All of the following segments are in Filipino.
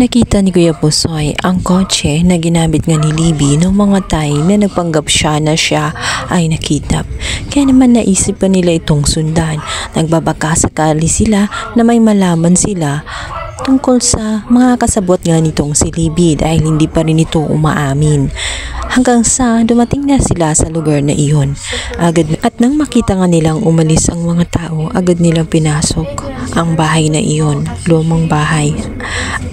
Nakita ni Kuya Pusoy ang kotse na ginamit nga ni Libby noong mga time na nagpanggap siya na siya ay nakidnap. Kaya naman naisip pa nila itong sundan. Nagbabaka sakali sila na may malaman sila tungkol sa mga kasabot nga nitong si Libby dahil hindi pa rin ito umaamin. Hanggang sa dumating na sila sa lugar na iyon. At nang makita nga nilang umalis ang mga tao, agad nilang pinasok ang bahay na iyon, lumang bahay.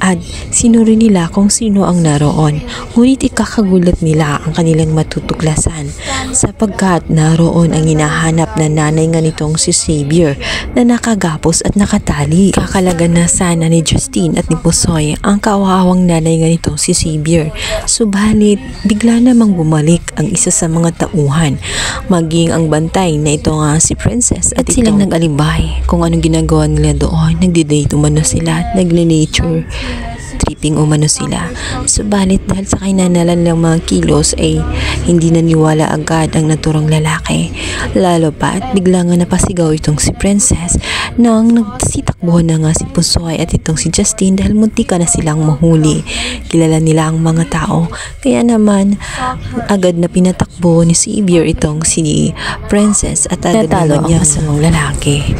At sinuri nila kung sino ang naroon. Ngunit ikakagulat nila ang kanilang matutuklasan sapagkat naroon ang hinahanap na nanay nga nitong si Xavier na nakagapos at nakatali. Kakalagan na sana ni Justine at ni Pusoy ang kawawang nanay nga nitong si Xavier. Subalit bigla namang bumalik ang isa sa mga tauhan, maging ang bantay na ito nga si Princess at silang nag-alibay kung anong ginagawa nila doon. Nagdi-date umano sila, nagle-nature tripping umano sila. Subalit dahil sa kainanalan ng mga kilos ay hindi naniwala agad ang naturang lalaki. Lalo pa at bigla nga napasigaw itong si Princess nang nagsitakbo na nga si Pusoy at itong si Justine dahil muntika na silang mahuli. Kilala nila ang mga tao kaya naman agad na pinatakbo ni Xavier itong si Princess at agad naman niya sa mga lalaki.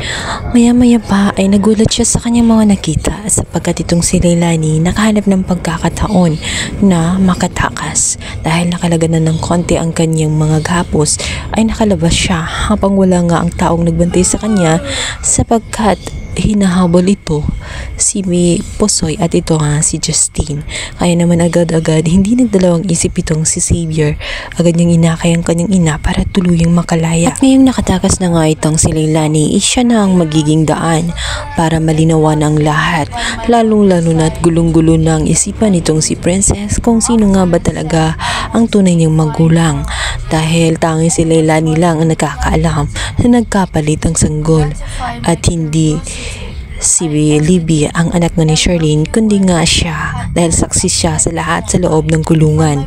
Maya-maya pa ay nagulat siya sa kanyang mga nakita sapagkat itong si Leilani nakahanap ng pagkakataon na makatakas. Dahil nakalaga na ng konti ang kanyang mga gapos ay nakalabas siya habang wala nga ang taong nagbantay sa kanya sapagkat hinahabol ito si Pusoy at ito nga si Justine. Kaya naman agad-agad hindi nagdalawang isip itong si Xavier. Agad niyang inakay ang kanyang ina para tuluyang makalaya. At ngayong nakatakas na nga itong si Leilani, siya na ang magiging daan para malinawan ang lahat. Lalong-lalo na at gulong-gulo na ang isipan nitong si Princess kung sino nga ba talaga ang tunay niyang magulang. Dahil tanging si Leilani lang ang nakakaalam na nagkapalit ang sanggol at hindi si Libby ang anak nga ni Charlene kundi nga siya dahil saksi siya sa lahat sa loob ng kulungan.